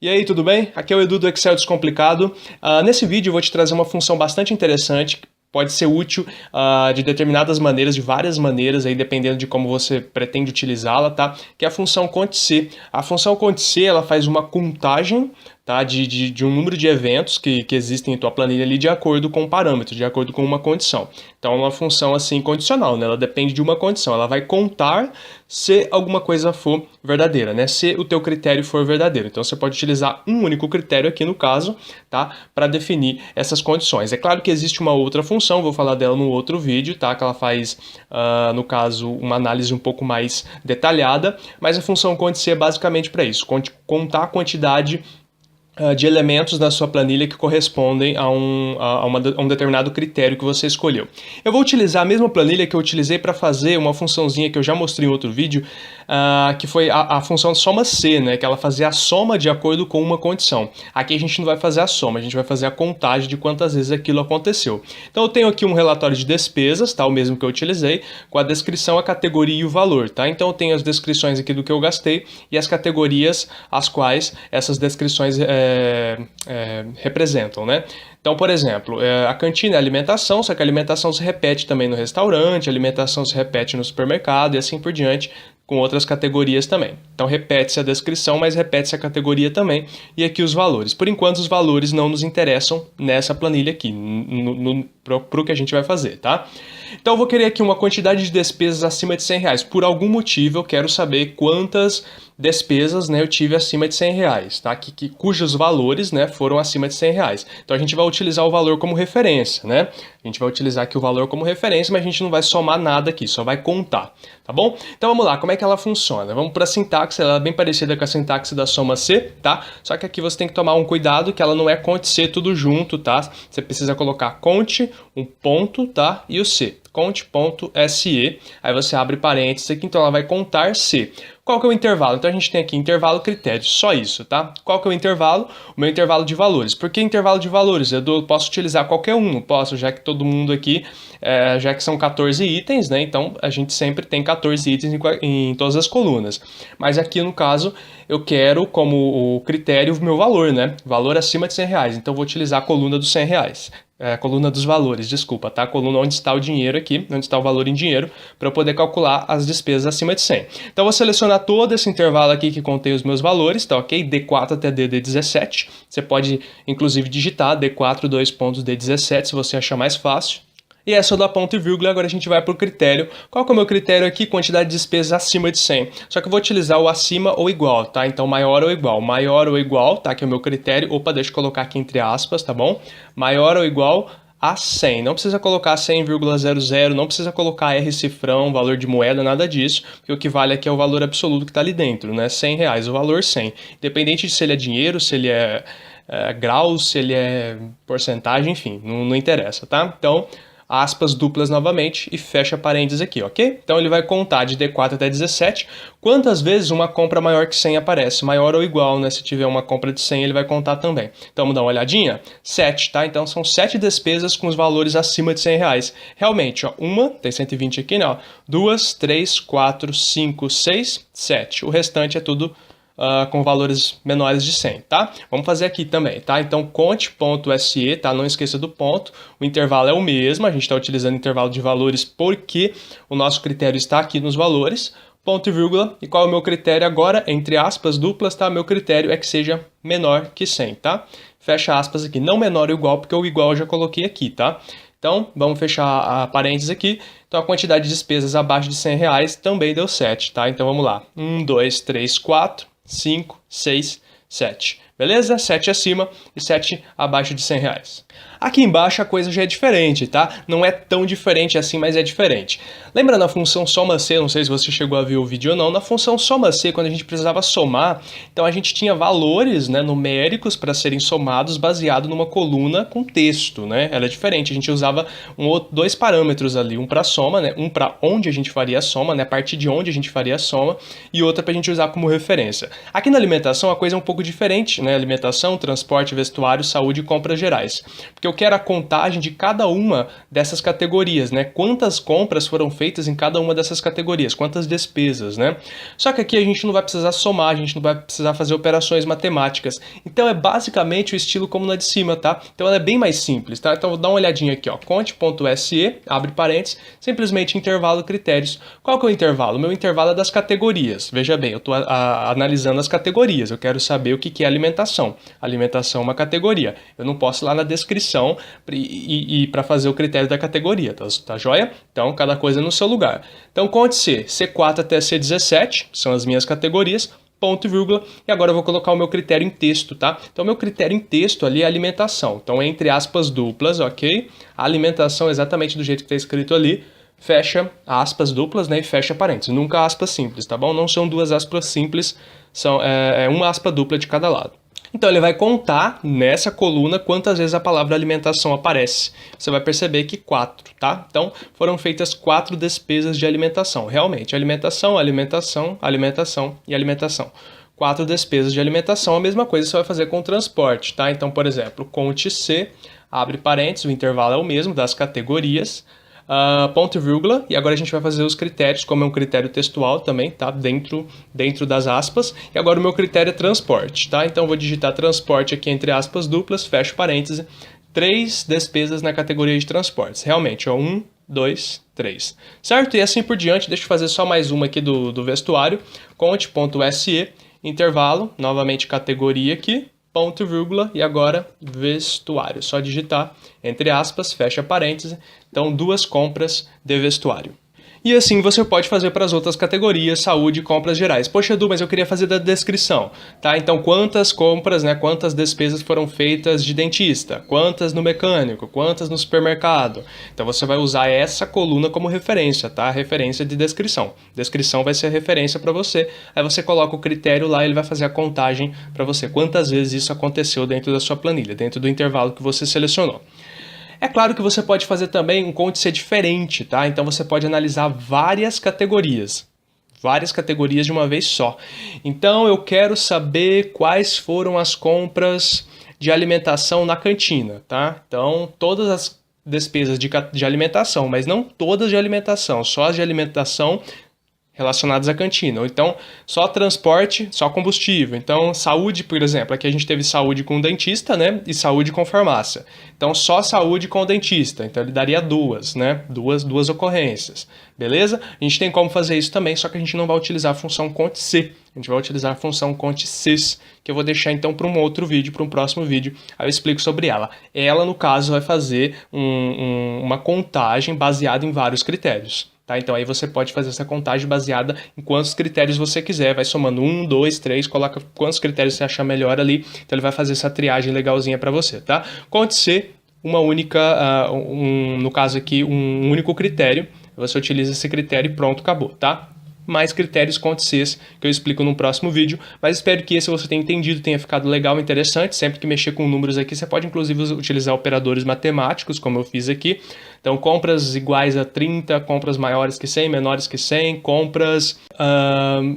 E aí, tudo bem? Aqui é o Edu do Excel Descomplicado. Nesse vídeo eu vou te trazer uma função bastante interessante, que pode ser útil de determinadas maneiras, de várias maneiras, aí, dependendo de como você pretende utilizá-la, tá? Que é a função CONT-C. A função CONT-C, ela faz uma contagem, tá, de um número de eventos que existem em tua planilha ali de acordo com um parâmetro, de acordo com uma condição. Então é uma função assim condicional, né? Ela depende de uma condição, ela vai contar se alguma coisa for verdadeira, né? Se o teu critério for verdadeiro. Então você pode utilizar um único critério aqui no caso, tá? Para definir essas condições. É claro que existe uma outra função, vou falar dela no outro vídeo, tá? Que ela faz, no caso, uma análise um pouco mais detalhada, mas a função CONT-C é basicamente para isso, contar a quantidade de elementos na sua planilha que correspondem a um determinado critério que você escolheu. Eu vou utilizar a mesma planilha que eu utilizei para fazer uma funçãozinha que eu já mostrei em outro vídeo, que foi a função soma-C, né, que ela fazia a soma de acordo com uma condição. Aqui a gente não vai fazer a soma, a gente vai fazer a contagem de quantas vezes aquilo aconteceu. Então eu tenho aqui um relatório de despesas, tá, o mesmo que eu utilizei, com a descrição, a categoria e o valor, tá? Então eu tenho as descrições aqui do que eu gastei e as categorias as quais essas descrições representam, né? Então, por exemplo, a cantina é alimentação, só que a alimentação se repete também no restaurante, a alimentação se repete no supermercado e assim por diante, com outras categorias também. Então repete-se a descrição, mas repete-se a categoria também, e aqui os valores. Por enquanto os valores não nos interessam nessa planilha aqui, para o que a gente vai fazer, tá? Então eu vou querer aqui uma quantidade de despesas acima de R$100. Por algum motivo eu quero saber quantas despesas, né, eu tive acima de R$100, tá? Cujos valores, né, foram acima de R$100. Então a gente vai utilizar o valor como referência, né? A gente vai utilizar aqui o valor como referência, mas a gente não vai somar nada aqui, só vai contar, tá bom? Então vamos lá, como é que ela funciona? Vamos para a sintaxe, ela é bem parecida com a sintaxe da soma-C, tá? Só que aqui você tem que tomar um cuidado que ela não é cont-C tudo junto, tá? Você precisa colocar cont, um ponto, tá? E o C. Cont.se, aí você abre parênteses aqui, então ela vai contar C. Qual que é o intervalo? Então a gente tem aqui intervalo critério, só isso, tá? Qual que é o intervalo? O meu intervalo de valores. Por que intervalo de valores? Eu posso utilizar qualquer um, não posso, já que todo mundo aqui, já que são 14 itens, né? Então a gente sempre tem 14 itens em todas as colunas. Mas aqui no caso, eu quero como o critério o meu valor, né? Valor acima de R$100, então eu vou utilizar a coluna dos R$100. Coluna dos valores, desculpa, tá? Coluna onde está o dinheiro aqui, onde está o valor em dinheiro, para eu poder calcular as despesas acima de 100. Então, eu vou selecionar todo esse intervalo aqui que contém os meus valores, tá ok? D4 até D17. Você pode, inclusive, digitar D4, dois pontos, D17, se você achar mais fácil. E é só dar ponto e vírgula, agora a gente vai para o critério. Qual que é o meu critério aqui? Quantidade de despesas acima de 100. Só que eu vou utilizar o acima ou igual, tá? Então, maior ou igual. Maior ou igual, tá? Que é o meu critério. Opa, deixa eu colocar aqui entre aspas, tá bom? Maior ou igual a 100. Não precisa colocar 100,00, não precisa colocar R cifrão, valor de moeda, nada disso. Porque o que vale aqui é o valor absoluto que está ali dentro, né? R$100, o valor 100. Independente de se ele é dinheiro, se ele é graus, se ele é porcentagem, enfim, não interessa, tá? Então, aspas duplas novamente e fecha parênteses aqui, ok? Então ele vai contar de D4 até 17 quantas vezes uma compra maior que 100 aparece, maior ou igual, né? Se tiver uma compra de 100 ele vai contar também. Então vamos dar uma olhadinha? 7, tá? Então são 7 despesas com os valores acima de R$100. Realmente, ó, uma, tem 120 aqui, né? Ó, 2, 3, 4, 5, 6, 7. O restante é tudo com valores menores de 100, tá? Vamos fazer aqui também, tá? Então, cont.se, tá? Não esqueça do ponto. O intervalo é o mesmo, a gente está utilizando intervalo de valores porque o nosso critério está aqui nos valores. Ponto e vírgula. E qual é o meu critério agora? Entre aspas duplas, tá? Meu critério é que seja menor que 100, tá? Fecha aspas aqui. Não menor ou igual, porque o igual eu já coloquei aqui, tá? Então, vamos fechar a parênteses aqui. Então, a quantidade de despesas abaixo de R$100 também deu 7, tá? Então, vamos lá. 1, 2, 3, 4, 5, 6, 7. Beleza? 7 acima e 7 abaixo de R$100. Aqui embaixo a coisa já é diferente, tá? Não é tão diferente assim, mas é diferente. Lembra na função soma-C, não sei se você chegou a ver o vídeo ou não, na função soma-C, quando a gente precisava somar, então a gente tinha valores, né, numéricos para serem somados baseado numa coluna com texto, né? Era diferente, a gente usava dois parâmetros ali, um para soma, né, um para onde a gente faria a soma, né, a partir de onde a gente faria a soma, e outra para a gente usar como referência. Aqui na alimentação a coisa é um pouco diferente, né? Alimentação, transporte, vestuário, saúde e compras gerais. Porque eu quero a contagem de cada uma dessas categorias, né? Quantas compras foram feitas em cada uma dessas categorias, quantas despesas, né? Só que aqui a gente não vai precisar somar, a gente não vai precisar fazer operações matemáticas. Então é basicamente o estilo como na de cima, tá? Então ela é bem mais simples, tá? Então vou dar uma olhadinha aqui, ó. Conte.se, abre parênteses, simplesmente intervalo critérios. Qual que é o intervalo? O meu intervalo é das categorias. Veja bem, eu estou analisando as categorias. Eu quero saber o que é alimentação. Alimentação é uma categoria. Eu não posso ir lá na descrição e para fazer o critério da categoria, tá joia? Então, cada coisa no seu lugar. Então, conte-se C4 até C17, são as minhas categorias, ponto e vírgula, e agora eu vou colocar o meu critério em texto, tá? Então, o meu critério em texto ali é alimentação. Então, entre aspas duplas, ok? A alimentação é exatamente do jeito que está escrito ali, fecha aspas duplas, né, e fecha parênteses. Nunca aspas simples, tá bom? Não são duas aspas simples, são uma aspa dupla de cada lado. Então ele vai contar nessa coluna quantas vezes a palavra alimentação aparece. Você vai perceber que 4, tá? Então foram feitas 4 despesas de alimentação. Realmente, alimentação, alimentação, alimentação e alimentação. 4 despesas de alimentação, a mesma coisa você vai fazer com o transporte, tá? Então, por exemplo, conte C, abre parênteses, o intervalo é o mesmo das categorias, ponto e vírgula, e agora a gente vai fazer os critérios, como é um critério textual também, tá? Dentro das aspas, e agora o meu critério é transporte, tá? Então eu vou digitar transporte aqui entre aspas duplas, fecho parêntese, 3 despesas na categoria de transportes. Realmente, ó, 1, 2, 3. Certo? E assim por diante, deixa eu fazer só mais uma aqui do vestuário, conte.se, intervalo, novamente categoria aqui, ponto e vírgula, e agora vestuário. Só digitar, entre aspas, fecha parêntese. Então, 2 compras de vestuário. E assim você pode fazer para as outras categorias, saúde e compras gerais. Poxa, Edu, mas eu queria fazer da descrição, tá? Então, quantas compras, né, quantas despesas foram feitas de dentista? Quantas no mecânico? Quantas no supermercado? Então, você vai usar essa coluna como referência, tá? Referência de descrição. Descrição vai ser a referência para você. Aí você coloca o critério lá e ele vai fazer a contagem para você. Quantas vezes isso aconteceu dentro da sua planilha, dentro do intervalo que você selecionou. É claro que você pode fazer também um conte-se diferente, tá? Então você pode analisar várias categorias de uma vez só. Então eu quero saber quais foram as compras de alimentação na cantina, tá? Então todas as despesas de alimentação, mas não todas de alimentação, só as de alimentação relacionadas à cantina, ou então só transporte, só combustível. Então saúde, por exemplo, aqui a gente teve saúde com dentista, né, e saúde com farmácia. Então só saúde com dentista, então ele daria 2, né, duas ocorrências, beleza? A gente tem como fazer isso também, só que a gente não vai utilizar a função conte-se, a gente vai utilizar a função conte-ses, que eu vou deixar então para um outro vídeo, para um próximo vídeo, aí eu explico sobre ela. Ela, no caso, vai fazer uma contagem baseada em vários critérios. Tá? Então aí você pode fazer essa contagem baseada em quantos critérios você quiser, vai somando 1, 2, 3, coloca quantos critérios você achar melhor ali, então ele vai fazer essa triagem legalzinha para você, tá? Conte-se uma única, no caso aqui, um único critério, você utiliza esse critério e pronto, acabou, tá? Mais critérios conte-ses que eu explico no próximo vídeo, mas espero que esse você tenha entendido, tenha ficado legal e interessante. Sempre que mexer com números aqui, você pode inclusive utilizar operadores matemáticos, como eu fiz aqui. Então, compras iguais a 30, compras maiores que 100, menores que 100, compras...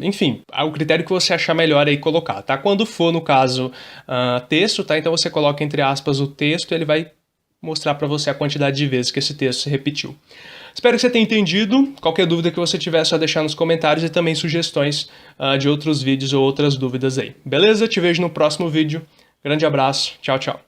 enfim, o critério que você achar melhor aí colocar, tá? Quando for, no caso, texto, tá? Então você coloca entre aspas o texto e ele vai mostrar para você a quantidade de vezes que esse texto se repetiu. Espero que você tenha entendido. Qualquer dúvida que você tiver é só deixar nos comentários e também sugestões de outros vídeos ou outras dúvidas aí. Beleza? Te vejo no próximo vídeo. Grande abraço. Tchau, tchau.